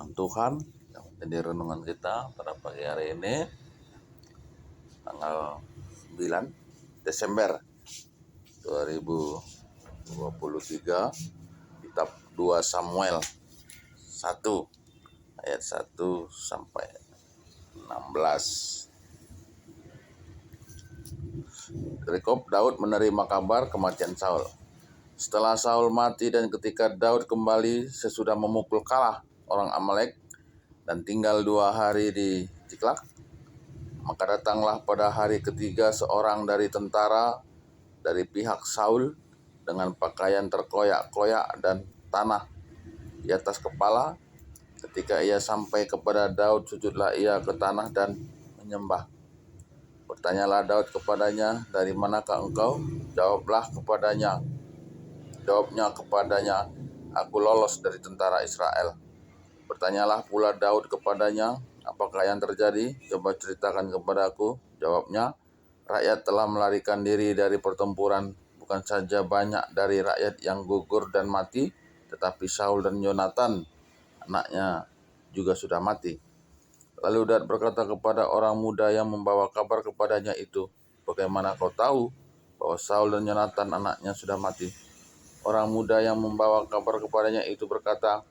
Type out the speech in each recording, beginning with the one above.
Firman Tuhan yang menjadi renungan kita pada pagi hari ini, tanggal 9 Desember 2023, kitab 2 Samuel 1 ayat 1 sampai 16. Perikop, Daud menerima kabar kematian Saul. Setelah Saul mati dan ketika Daud kembali sesudah memukul kalah orang Amalek dan tinggal 2 hari di Ciklak, maka datanglah pada hari ketiga seorang dari tentara dari pihak Saul dengan pakaian terkoyak-koyak dan tanah di atas kepala. Ketika ia sampai kepada Daud, sujudlah ia ke tanah dan menyembah. Bertanyalah Daud kepadanya, "Dari manakah engkau?" Jawabnya kepadanya, "Aku lolos dari tentara Israel." Bertanyalah pula Daud kepadanya, "Apakah yang terjadi? Coba ceritakan kepadaku." Jawabnya, "Rakyat telah melarikan diri dari pertempuran. Bukan saja banyak dari rakyat yang gugur dan mati, tetapi Saul dan Yonatan, anaknya, juga sudah mati." Lalu Daud berkata kepada orang muda yang membawa kabar kepadanya itu, "Bagaimana kau tahu bahwa Saul dan Yonatan, anaknya, sudah mati?" Orang muda yang membawa kabar kepadanya itu berkata,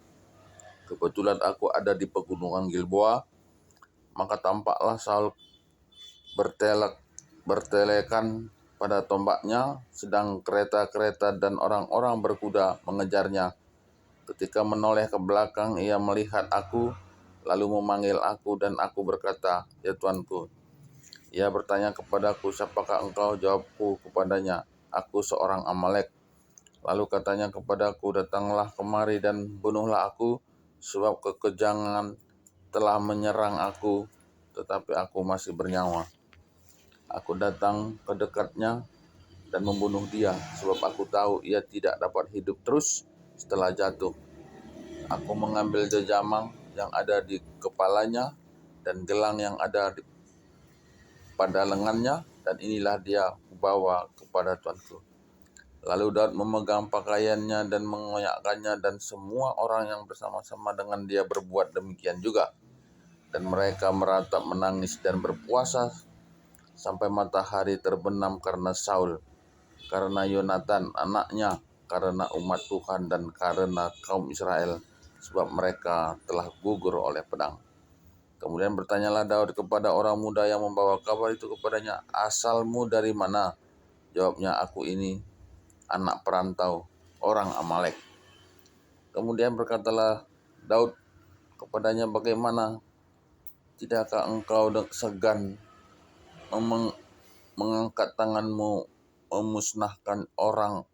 "Kebetulan aku ada di pegunungan Gilboa." Maka tampaklah Saul bertelekan pada tombaknya, sedang kereta-kereta dan orang-orang berkuda mengejarnya. Ketika menoleh ke belakang, ia melihat aku, lalu memanggil aku, dan aku berkata, "Ya Tuanku." Ia bertanya kepadaku, "Siapakah engkau?" Jawabku kepadanya, "Aku seorang Amalek." Lalu katanya kepadaku, "Datanglah kemari dan bunuhlah aku, sebab kekejangan telah menyerang aku, tetapi aku masih bernyawa." Aku datang ke dekatnya dan membunuh dia, sebab aku tahu ia tidak dapat hidup terus setelah jatuh. Aku mengambil jejamang yang ada di kepalanya dan gelang yang ada pada lengannya, dan inilah dia kubawa kepada tuanku. Lalu Daud memegang pakaiannya dan mengoyakkannya, dan semua orang yang bersama-sama dengan dia berbuat demikian juga. Dan mereka meratap, menangis, dan berpuasa sampai matahari terbenam karena Saul, karena Yonatan anaknya, karena umat Tuhan, dan karena kaum Israel, sebab mereka telah gugur oleh pedang. Kemudian bertanyalah Daud kepada orang muda yang membawa kabar itu kepadanya, "Asalmu dari mana?" Jawabnya, "Aku ini anak perantau orang Amalek." Kemudian berkatalah Daud kepadanya, "Bagaimana? Tidakkah engkau segan mengangkat tanganmu memusnahkan orang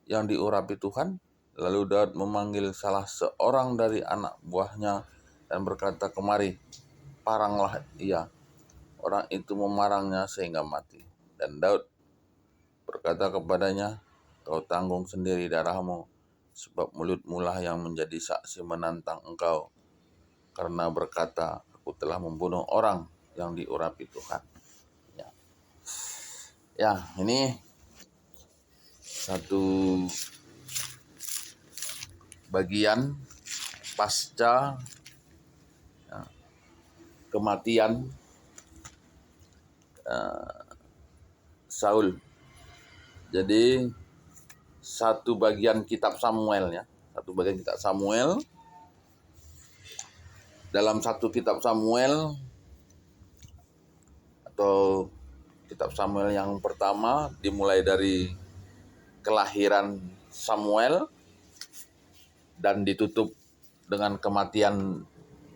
yang diurapi Tuhan?" Lalu Daud memanggil salah seorang dari anak buahnya dan berkata, "Kemari, paranglah ia." Orang itu memarangnya sehingga mati. Dan Daud berkata kepadanya, "Kau tanggung sendiri darahmu, sebab mulutmu lah yang menjadi saksi menantang engkau, karena berkata, 'Aku telah membunuh orang yang diurapi Tuhan.'" Ya, ini satu bagian pasca kematian Saul. Jadi satu bagian kitab Samuel, ya. Satu bagian kitab Samuel. Dalam satu kitab Samuel atau kitab Samuel yang pertama dimulai dari kelahiran Samuel dan ditutup dengan kematian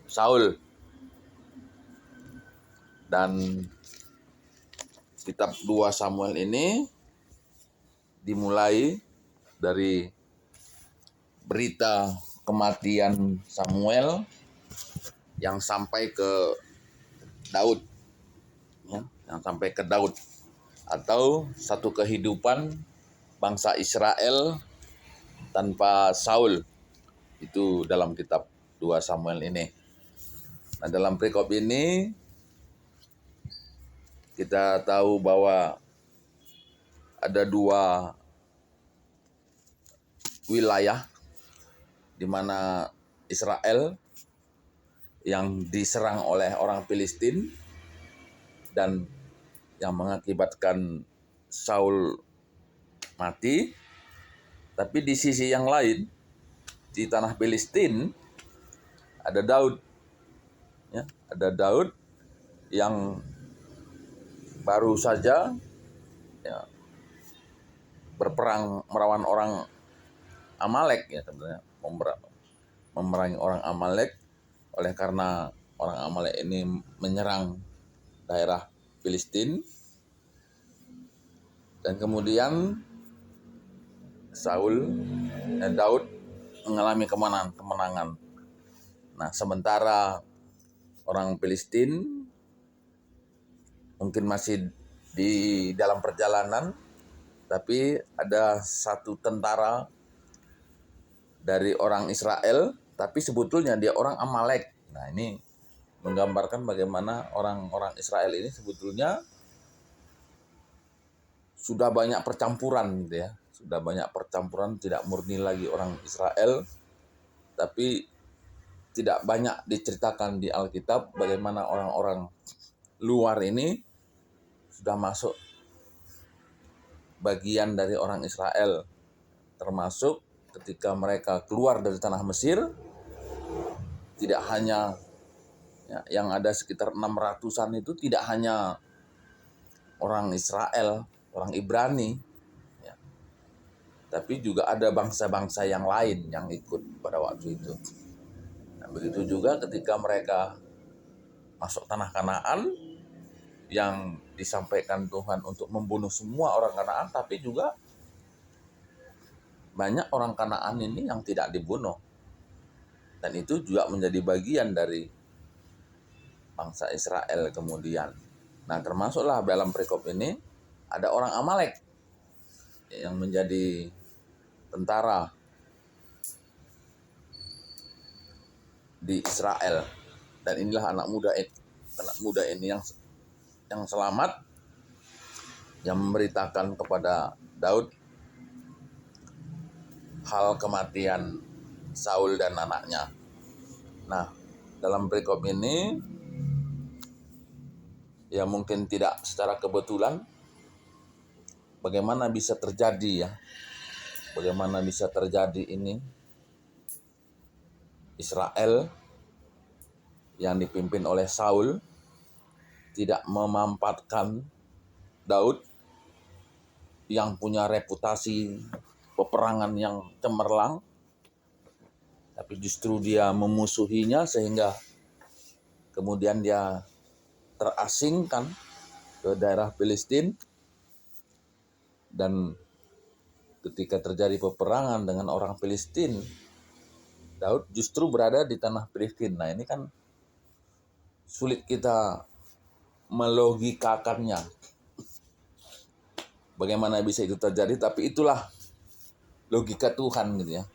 Saul. Dan kitab 2 Samuel ini dimulai dari berita kematian Samuel yang sampai ke Daud, ya, yang sampai ke Daud, atau satu kehidupan bangsa Israel tanpa Saul, itu dalam kitab 2 Samuel ini. Nah, dalam perikop ini kita tahu bahwa ada 2 wilayah di mana Israel yang diserang oleh orang Filistin dan yang mengakibatkan Saul mati. Tapi di sisi yang lain, di tanah Filistin ada Daud, ya, ada Daud yang baru saja, ya, berperang melawan orang Amalek, ya, sebenarnya memerangi orang Amalek. Oleh karena orang Amalek ini menyerang daerah Filistin, dan kemudian Daud mengalami kemenangan. Nah, sementara orang Filistin mungkin masih di dalam perjalanan, tapi ada satu tentara dari orang Israel, tapi sebetulnya dia orang Amalek. Nah, ini menggambarkan bagaimana orang-orang Israel ini sebetulnya sudah banyak percampuran, gitu ya. Sudah banyak percampuran, tidak murni lagi orang Israel, tapi tidak banyak diceritakan di Alkitab bagaimana orang-orang luar ini sudah masuk bagian dari orang Israel, termasuk ketika mereka keluar dari tanah Mesir. Tidak hanya, ya, yang ada sekitar 600-an itu tidak hanya orang Israel, orang Ibrani, ya, tapi juga ada bangsa-bangsa yang lain yang ikut pada waktu itu. Nah, begitu juga ketika mereka masuk tanah Kanaan, yang disampaikan Tuhan untuk membunuh semua orang Kanaan, tapi juga banyak orang Kanaan ini yang tidak dibunuh. Dan itu juga menjadi bagian dari bangsa Israel kemudian. Nah, termasuklah dalam perikop ini ada orang Amalek yang menjadi tentara di Israel. Dan inilah anak muda ini yang selamat, yang memberitakan kepada Daud hal kematian Saul dan anaknya. Nah, dalam perikop ini, ya mungkin tidak secara kebetulan, bagaimana bisa terjadi, ya, bagaimana bisa terjadi ini Israel yang dipimpin oleh Saul tidak memampatkan Daud yang punya reputasi peperangan yang cemerlang, tapi justru dia memusuhinya sehingga kemudian dia terasingkan ke daerah Filistin. Dan ketika terjadi peperangan dengan orang Filistin, Daud justru berada di tanah Filistin. Nah, ini kan sulit kita melogikakannya. Bagaimana bisa itu terjadi, tapi itulah logika Tuhan, gitu ya.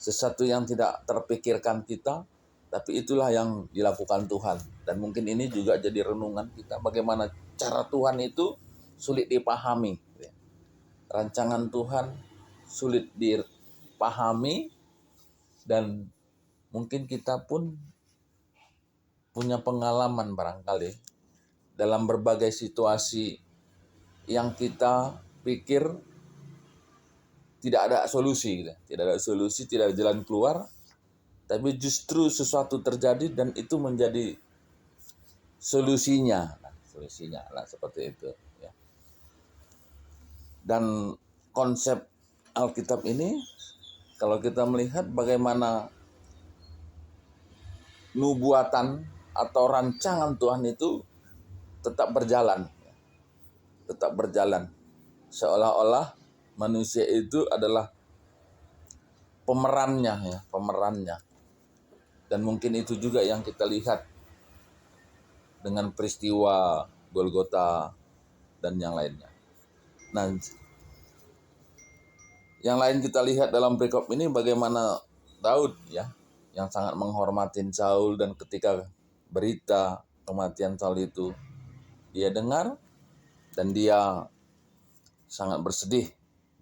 Sesuatu yang tidak terpikirkan kita, tapi itulah yang dilakukan Tuhan. Dan mungkin ini juga jadi renungan kita, bagaimana cara Tuhan itu sulit dipahami. Rancangan Tuhan sulit dipahami, dan mungkin kita pun punya pengalaman barangkali dalam berbagai situasi yang kita pikir tidak ada solusi, tidak ada jalan keluar, tapi justru sesuatu terjadi dan itu menjadi solusinya. Nah, seperti itu, ya. Dan konsep Alkitab ini, kalau kita melihat bagaimana nubuatan atau rancangan Tuhan itu tetap berjalan, seolah-olah manusia itu adalah pemerannya. Dan mungkin itu juga yang kita lihat dengan peristiwa Golgota dan yang lainnya. Nah, yang lain kita lihat dalam perikop ini bagaimana Daud, ya, yang sangat menghormati Saul, dan ketika berita kematian Saul itu dia dengar, dan dia sangat bersedih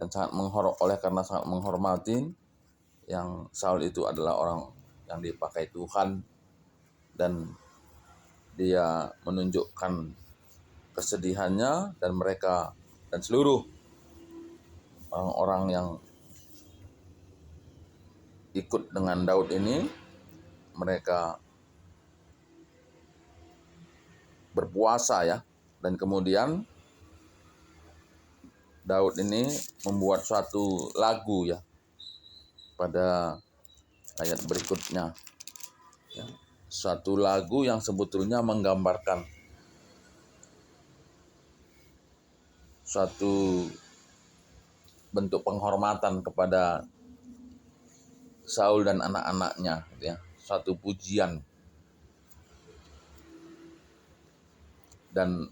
dan oleh karena sangat menghormati yang Saul itu adalah orang yang dipakai Tuhan dan dia menunjukkan kesedihannya, dan mereka dan seluruh orang-orang yang ikut dengan Daud ini, mereka berpuasa ya. Dan kemudian Daud ini membuat suatu lagu ya pada ayat berikutnya ya. Suatu lagu yang sebetulnya menggambarkan suatu bentuk penghormatan kepada Saul dan anak-anaknya gitu ya. Suatu pujian dan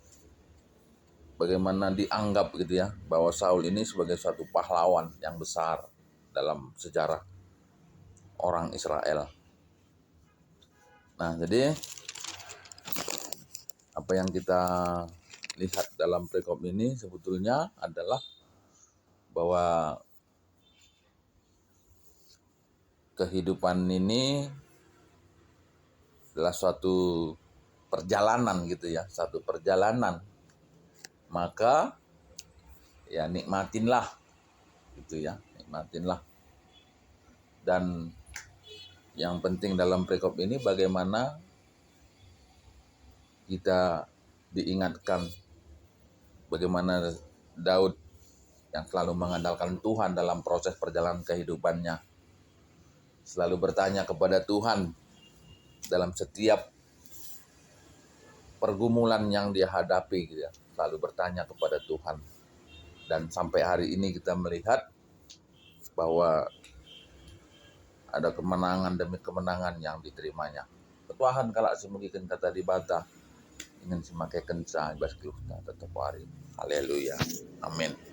bagaimana dianggap gitu ya bahwa Saul ini sebagai suatu pahlawan yang besar dalam sejarah orang Israel. Nah, jadi apa yang kita lihat dalam perikop ini sebetulnya adalah bahwa kehidupan ini adalah suatu perjalanan gitu ya, satu perjalanan. Maka ya nikmatinlah gitu ya, nikmatinlah. Dan yang penting dalam perikop ini bagaimana kita diingatkan bagaimana Daud yang selalu mengandalkan Tuhan dalam proses perjalanan kehidupannya, selalu bertanya kepada Tuhan dalam setiap pergumulan yang dia hadapi gitu ya, selalu bertanya kepada Tuhan. Dan sampai hari ini kita melihat bahwa ada kemenangan demi kemenangan yang diterimanya. Tuhan kalak semugikan kata di bata ingin semakai kenca ibas kita tetap hari. Haleluya. Amin.